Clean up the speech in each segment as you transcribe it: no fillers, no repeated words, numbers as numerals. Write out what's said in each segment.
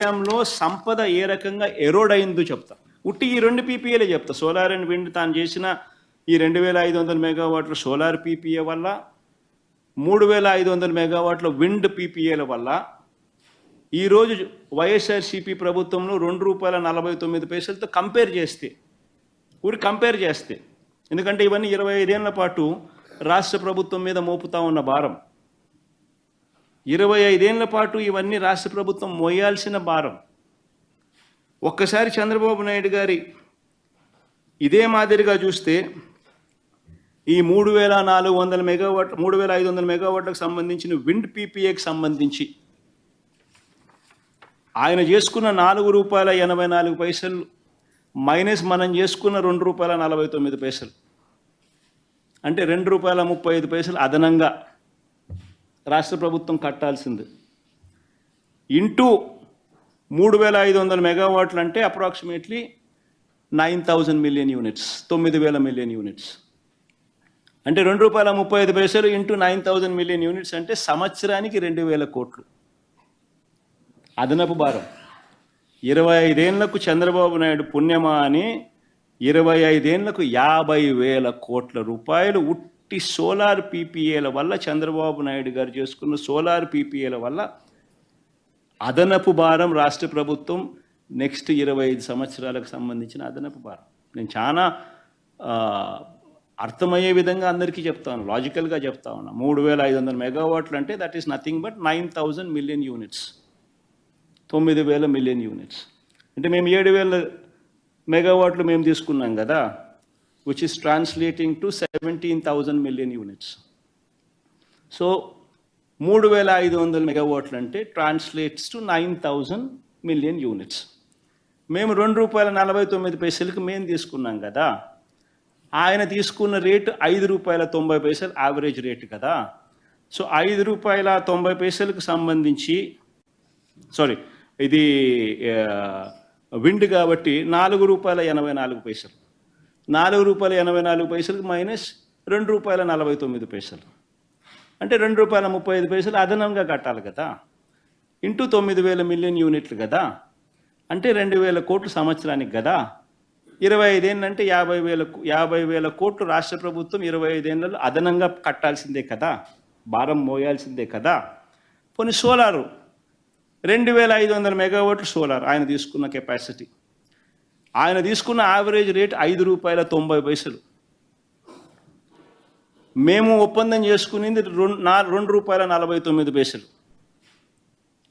హయాంలో సంపద ఏ రకంగా ఎరోడ్ అయిందో చెప్తా. ఉట్టి ఈ 2 పీపీఏలే చెప్తా. సోలార్ అండ్ విండ్ తాను చేసిన ఈ 2500 మెగావాట్ల సోలార్ పీపీఏ వల్ల, 3500 మెగావాట్ల విండ్ పీపీఏల వల్ల ఈరోజు వైఎస్ఆర్సీపీ ప్రభుత్వంలో ₹2.49తో కంపేర్ చేస్తే, కంపేర్ చేస్తే, ఎందుకంటే ఇవన్నీ 25 ఏళ్ల పాటు రాష్ట్ర ప్రభుత్వం మీద మోపుతా ఉన్న భారం, 25 ఏళ్ల పాటు ఇవన్నీ రాష్ట్ర ప్రభుత్వం మోయాల్సిన భారం. ఒక్కసారి చంద్రబాబు నాయుడు గారి ఇదే మాదిరిగా చూస్తే ఈ 3400 మెగావాట్ 3500 మెగావాట్లకు సంబంధించిన విండ్ పీపీఏకి సంబంధించి ఆయన చేసుకున్న ₹4.84 మైనస్ మనం చేసుకున్న ₹2.49, అంటే ₹2.35 అదనంగా రాష్ట్ర ప్రభుత్వం కట్టాల్సింది. ఇంటూ 3500 మెగావాట్లు అంటే approximately 9000 million units, 9000 million units. అంటే ₹2.35 ఇంటూ 9000 మిలియన్ యూనిట్స్ అంటే సంవత్సరానికి 2000 కోట్లు అదనపు భారం. 25 ఏళ్లకు చంద్రబాబు నాయుడు పుణ్యమా అని 25 ఏళ్లకు 50,000 కోట్ల రూపాయలు ఉట్టి సోలార్ పీపీఏల వల్ల, చంద్రబాబు నాయుడు గారు చేసుకున్న సోలార్ పీపీఏల వల్ల అదనపు భారం రాష్ట్ర ప్రభుత్వం నెక్స్ట్ 25 సంవత్సరాలకు సంబంధించిన అదనపు భారం. నేను చాలా అర్థమయ్యే విధంగా అందరికీ చెప్తాను, లాజికల్గా చెప్తా ఉన్నా. 3500 మెగావాట్లు అంటే that is nothing but 9000 million units, 9000 million units. అంటే మేము 7000 మెగావాట్లు మేము తీసుకున్నాం కదా, which is translating to 17,000 million units. So 3500 మెగావాట్లు అంటే ట్రాన్స్లేట్స్ టు 9000 మిలియన్ యూనిట్స్. మేము ₹2.49కి మేము తీసుకున్నాం కదా, ఆయన తీసుకున్న రేటు ₹5.90 యావరేజ్ రేటు కదా. సో ₹5.90కి సంబంధించి, సారీ ఇది విండ్ కాబట్టి ₹4.84, ₹4.84 మైనస్ ₹2.49 అంటే ₹2.35 అదనంగా కట్టాలి కదా, ఇంటూ 9000 మిలియన్ యూనిట్లు కదా, అంటే 2000 కోట్లు సంవత్సరానికి కదా. 25 ఏళ్ళంటే 50,000 కోట్లు రాష్ట్ర ప్రభుత్వం 25 ఏళ్ళలో అదనంగా కట్టాల్సిందే కదా, భారం మోయాల్సిందే కదా. పోనీ సోలారు 2500 మెగావాట్లు సోలార్ ఆయన తీసుకున్న కెపాసిటీ, ఆయన తీసుకున్న యావరేజ్ రేట్ ₹5.90. మేము ఒప్పందం చేసుకునేది ₹2.49,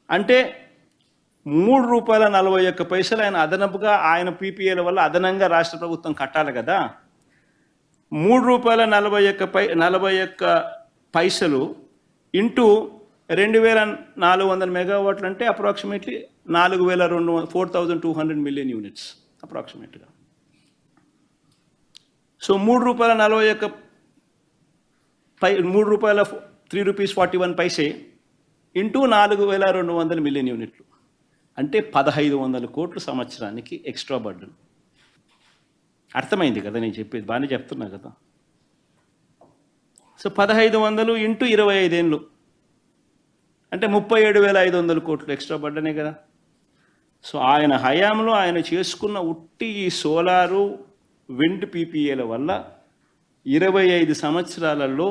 అంటే ₹3.41 ఆయన అదనపుగా ఆయన పీపీఏల వల్ల అదనంగా రాష్ట్ర ప్రభుత్వం కట్టాలి కదా. ₹3.41 ఇంటూ 2400 మెగావాట్లు అంటే అప్రాక్సిమేట్లీ 4,200 మిలియన్ యూనిట్స్ అప్రాక్సిమేట్గా. సో ₹3.41 ₹3.41 ఇంటూ 4,200 మిలియన్ యూనిట్లు అంటే 1,500 కోట్లు సంవత్సరానికి ఎక్స్ట్రా బర్డెన్. అర్థమైంది కదా నేను చెప్పేది, బాగానే చెప్తున్నా కదా. సో 1,500 ఇంటూ 25 ఏళ్ళు అంటే 37,500 కోట్లు ఎక్స్ట్రా బర్డనే కదా. సో ఆయన హయాంలో ఆయన చేసుకున్న ఉట్టి ఈ సోలారు విండ్ పీపీఏల వల్ల 25 సంవత్సరాలలో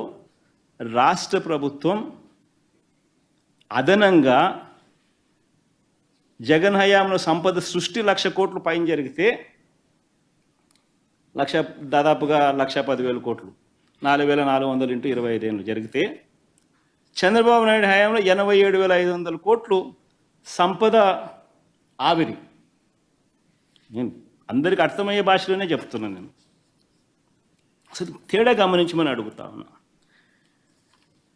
రాష్ట్ర ప్రభుత్వం అదనంగా జగన్ హయాంలో సంపద సృష్టి 1,00,000 కోట్లు పైన జరిగితే, దాదాపుగా 1,10,000 కోట్లు, 4,400 ఇంటూ 25 ఏళ్ళు జరిగితే, చంద్రబాబు నాయుడు హయాంలో 87,500 కోట్లు సంపద ఆవిరి. నేను అందరికీ అర్థమయ్యే భాషలోనే చెప్తున్నాను. నేను అసలు తేడా గమనించమని అడుగుతా ఉన్నా.